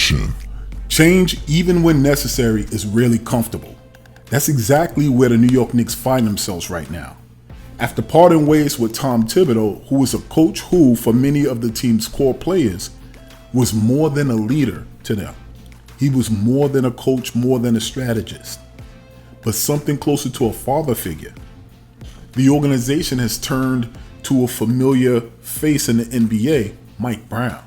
transformation. Change, even when necessary, is rarely comfortable. That's exactly where the New York Knicks find themselves right now. After parting ways with Tom Thibodeau, who was a coach who, for many of the team's core players, was more than a leader to them. He was more than a coach, more than a strategist, but something closer to a father figure. The organization has turned to a familiar face in the NBA, Mike Brown.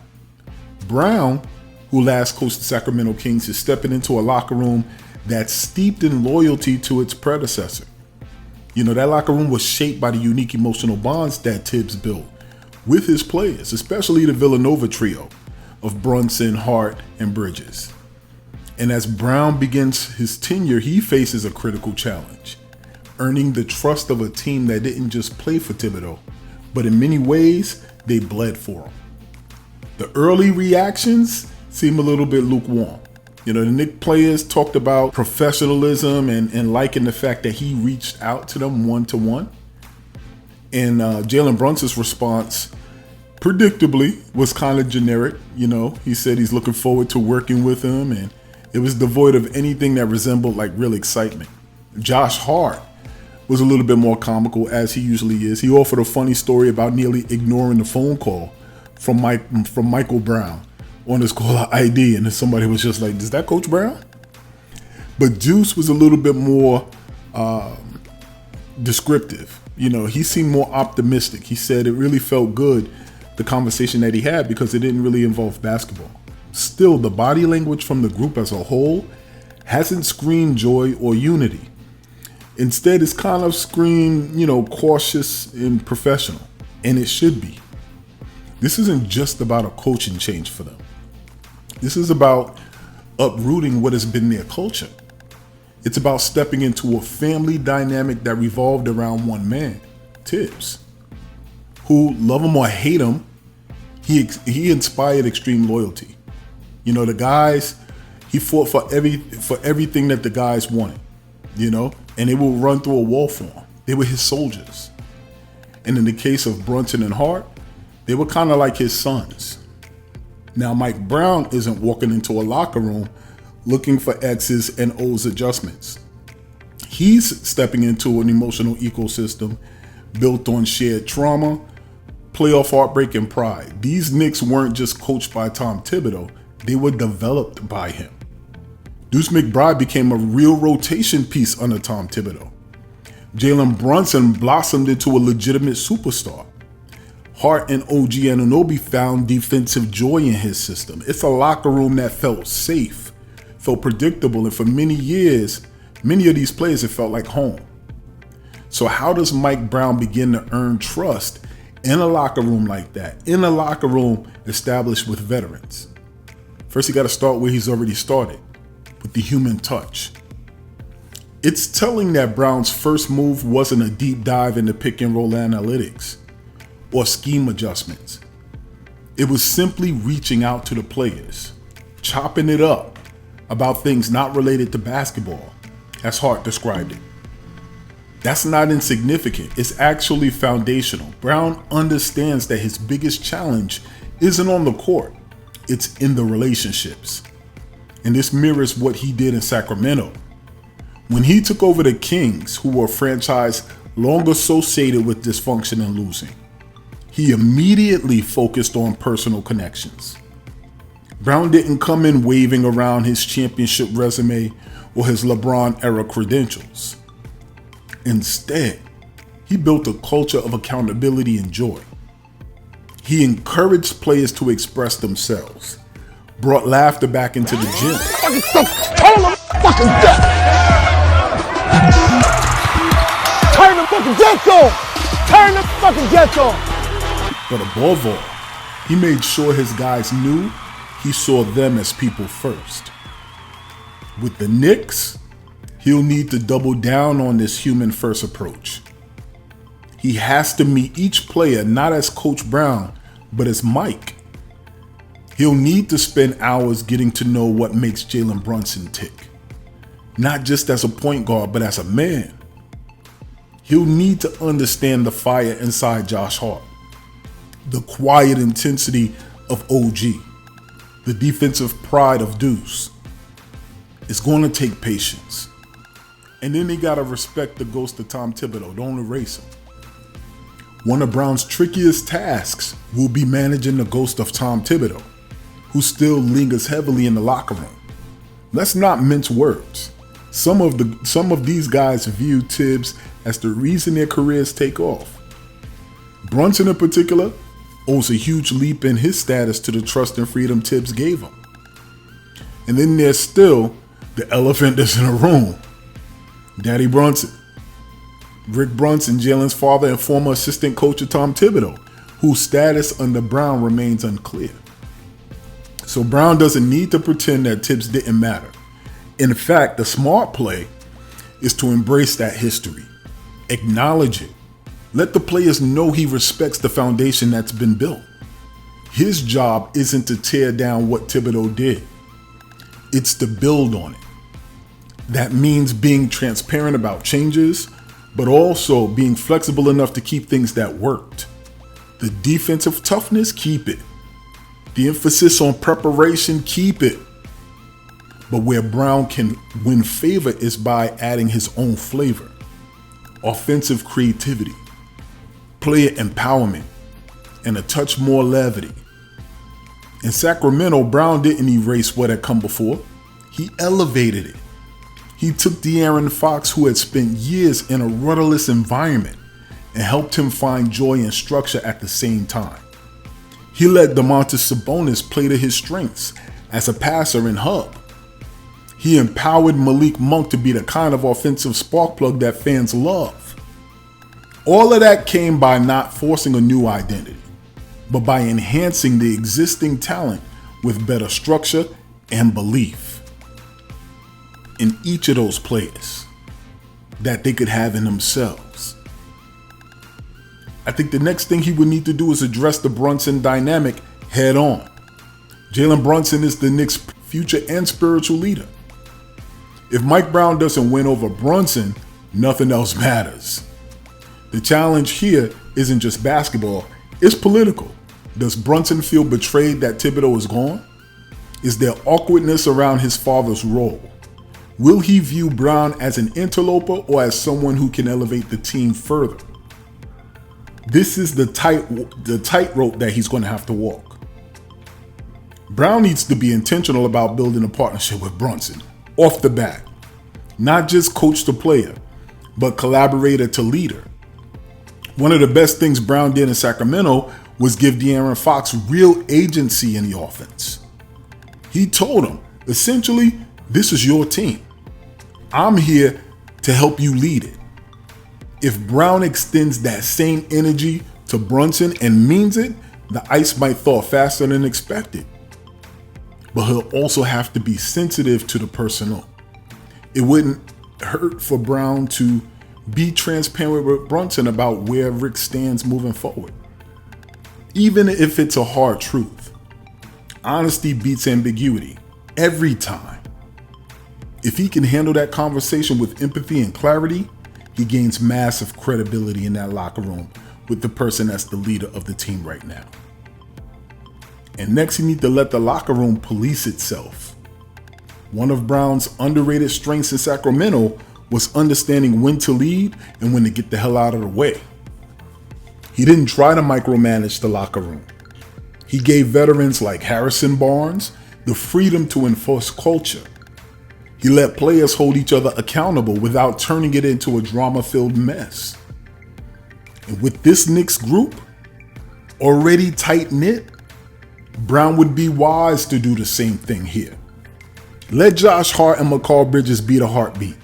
Brown, who last coached the Sacramento Kings, is stepping into a locker room that's steeped in loyalty to its predecessor. You know, that locker room was shaped by the unique emotional bonds that Thibs built with his players, especially the Villanova trio of Brunson, Hart, and Bridges. And as Brown begins his tenure, he faces a critical challenge, earning the trust of a team that didn't just play for Thibodeau, but in many ways, they bled for him. The early reactions seem a little bit lukewarm. You know, the Knicks players talked about professionalism and liking the fact that he reached out to them one-to-one. And Jalen Brunson's response, predictably, was kind of generic. You know, he said he's looking forward to working with him, and it was devoid of anything that resembled like real excitement. Josh Hart was a little bit more comical, as he usually is. He offered a funny story about nearly ignoring the phone call from Michael Brown on his caller ID, and then somebody was just like, is that Coach Brown? But Deuce was a little bit more descriptive. You know, he seemed more optimistic. He said it really felt good, the conversation that he had, because it didn't really involve basketball. Still, the body language from the group as a whole hasn't screamed joy or unity. Instead, it's kind of screamed, you know, cautious and professional, and it should be. This isn't just about a coaching change for them. This is about uprooting what has been their culture. It's about stepping into a family dynamic that revolved around one man, Thibs, who, love him or hate him, he inspired extreme loyalty. You know, the guys, he fought for everything that the guys wanted, you know, and they will run through a wall for him. They were his soldiers. And in the case of Brunson and Hart, they were kind of like his sons. Now, Mike Brown isn't walking into a locker room looking for X's and O's adjustments. He's stepping into an emotional ecosystem built on shared trauma, playoff heartbreak, and pride. These Knicks weren't just coached by Tom Thibodeau, they were developed by him. Deuce McBride became a real rotation piece under Tom Thibodeau. Jalen Brunson blossomed into a legitimate superstar. Hart and OG Anunoby found defensive joy in his system. It's a locker room that felt safe, felt predictable, and for many years, many of these players, it felt like home. So how does Mike Brown begin to earn trust in a locker room like that, in a locker room established with veterans? First, you got to start where he's already started, with the human touch. It's telling that Brown's first move wasn't a deep dive into pick and roll analytics or scheme adjustments. It was simply reaching out to the players, chopping it up about things not related to basketball, as Hart described it. That's not insignificant. It's actually foundational. Brown understands that his biggest challenge isn't on the court, it's in the relationships. And this mirrors what he did in Sacramento. When he took over the Kings, who were a franchise long associated with dysfunction and losing, he immediately focused on personal connections. Brown didn't come in waving around his championship resume or his LeBron-era credentials. Instead, he built a culture of accountability and joy. He encouraged players to express themselves, brought laughter back into the gym. Turn the fucking jets on! Turn the fucking jets on! But above all, he made sure his guys knew he saw them as people first. With the Knicks, he'll need to double down on this human-first approach. He has to meet each player not as Coach Brown, but as Mike. He'll need to spend hours getting to know what makes Jalen Brunson tick. Not just as a point guard, but as a man. He'll need to understand the fire inside Josh Hart, the quiet intensity of OG, the defensive pride of Deuce. It's going to take patience. And then they got to respect the ghost of Tom Thibodeau. Don't erase him. One of Brown's trickiest tasks will be managing the ghost of Tom Thibodeau, who still lingers heavily in the locker room. Let's not mince words. Some of these guys view Thibs as the reason their careers take off. Brunson in particular owes a huge leap in his status to the trust and freedom Thibs gave him. And then there's still the elephant that's in the room. Daddy Brunson. Rick Brunson, Jalen's father and former assistant coach of Tom Thibodeau, whose status under Brown remains unclear. So Brown doesn't need to pretend that Thibs didn't matter. In fact, the smart play is to embrace that history, acknowledge it, let the players know he respects the foundation that's been built. His job isn't to tear down what Thibodeau did, it's to build on it. That means being transparent about changes, but also being flexible enough to keep things that worked. The defensive toughness, keep it. The emphasis on preparation, keep it. But where Brown can win favor is by adding his own flavor. Offensive creativity, player empowerment, and a touch more levity. In Sacramento, Brown didn't erase what had come before. He elevated it. He took De'Aaron Fox, who had spent years in a rudderless environment, and helped him find joy and structure at the same time. He let Domantas Sabonis play to his strengths as a passer and hub. He empowered Malik Monk to be the kind of offensive spark plug that fans love. All of that came by not forcing a new identity, but by enhancing the existing talent with better structure and belief in each of those players that they could have in themselves. I think the next thing he would need to do is address the Brunson dynamic head on. Jalen Brunson is the Knicks' future and spiritual leader. If Mike Brown doesn't win over Brunson, nothing else matters. The challenge here isn't just basketball, it's political. Does Brunson feel betrayed that Thibodeau is gone? Is there awkwardness around his father's role? Will he view Brown as an interloper or as someone who can elevate the team further? This is the tightrope that he's going to have to walk. Brown needs to be intentional about building a partnership with Brunson off the bat. Not just coach to player, but collaborator to leader. One of the best things Brown did in Sacramento was give De'Aaron Fox real agency in the offense. He told him, essentially, this is your team. I'm here to help you lead it. If Brown extends that same energy to Brunson and means it, the ice might thaw faster than expected. But he'll also have to be sensitive to the personnel. It wouldn't hurt for Brown to be transparent with Brunson about where Rick stands moving forward. Even if it's a hard truth. Honesty beats ambiguity every time. If he can handle that conversation with empathy and clarity, he gains massive credibility in that locker room with the person that's the leader of the team right now. And next, you need to let the locker room police itself. One of Brown's underrated strengths in Sacramento was understanding when to lead and when to get the hell out of the way. He didn't try to micromanage the locker room. He gave veterans like Harrison Barnes the freedom to enforce culture. He let players hold each other accountable without turning it into a drama-filled mess. And with this Knicks group, already tight-knit, Brown would be wise to do the same thing here. Let Josh Hart and McCall Bridges be the heartbeat.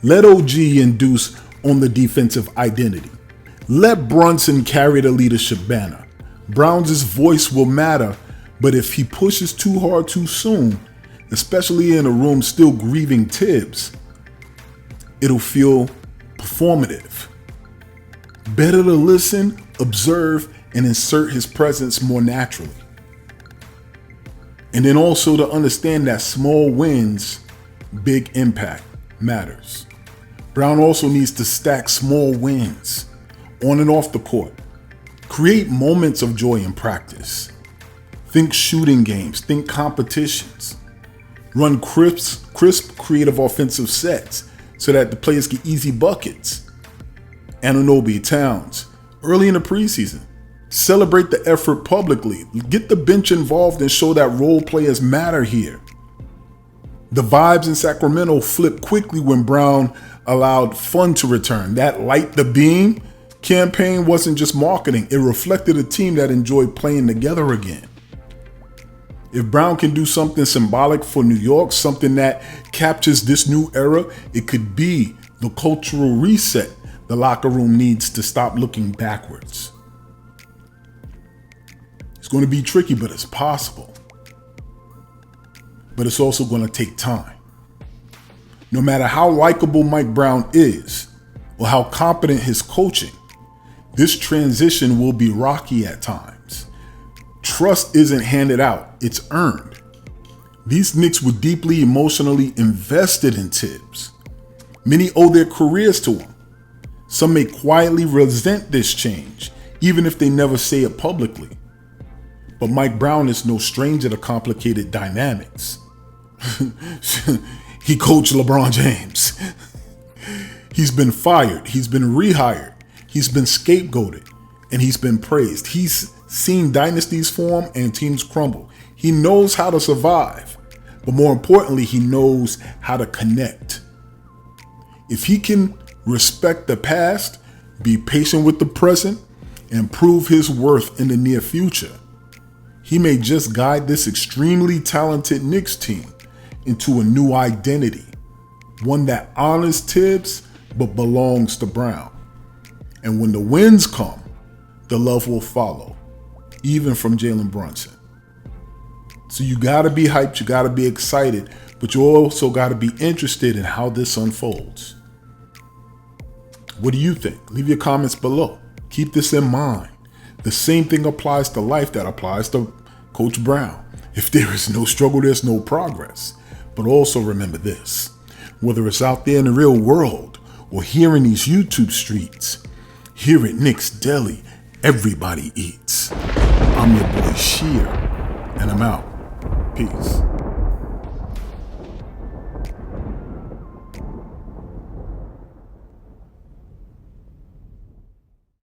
Let OG and Deuce own the defensive identity. Let Brunson carry the leadership banner. Brown's voice will matter, but if he pushes too hard too soon, especially in a room still grieving Thibs, it'll feel performative. Better to listen, observe, and insert his presence more naturally. And then also to understand that small wins, big impact matters. Brown also needs to stack small wins on and off the court. Create moments of joy in practice. Think shooting games, think competitions. Run crisp, creative offensive sets so that the players get easy buckets. Anunoby, Towns, early in the preseason, celebrate the effort publicly. Get the bench involved and show that role players matter here. The vibes in Sacramento flipped quickly when Brown allowed fun to return. That Light the Beam campaign wasn't just marketing. It reflected a team that enjoyed playing together again. If Brown can do something symbolic for New York, something that captures this new era, it could be the cultural reset the locker room needs to stop looking backwards. It's going to be tricky, but it's possible. But it's also going to take time. No matter how likable Mike Brown is, or how competent his coaching, this transition will be rocky at times. Trust isn't handed out, it's earned. These Knicks were deeply emotionally invested in Thibs. Many owe their careers to him. Some may quietly resent this change, even if they never say it publicly. But Mike Brown is no stranger to complicated dynamics. He coached LeBron James. He's been fired, he's been rehired, he's been scapegoated, and he's been praised. He's seen dynasties form and teams crumble. He knows how to survive, but more importantly, he knows how to connect. If he can respect the past, be patient with the present, and prove his worth in the near future, he may just guide this extremely talented Knicks team into a new identity, one that honors Thibs but belongs to Brown. And when the wins come, the love will follow, even from Jalen Brunson. So you gotta be hyped, you gotta be excited, but you also gotta be interested in how this unfolds. What do you think? Leave your comments below. Keep this in mind. The same thing applies to life that applies to Coach Brown. If there is no struggle, there's no progress. But also remember this, whether it's out there in the real world or here in these YouTube streets, here at Knicks Deli, everybody eats. I'm your boy Sheer, and I'm out. Peace.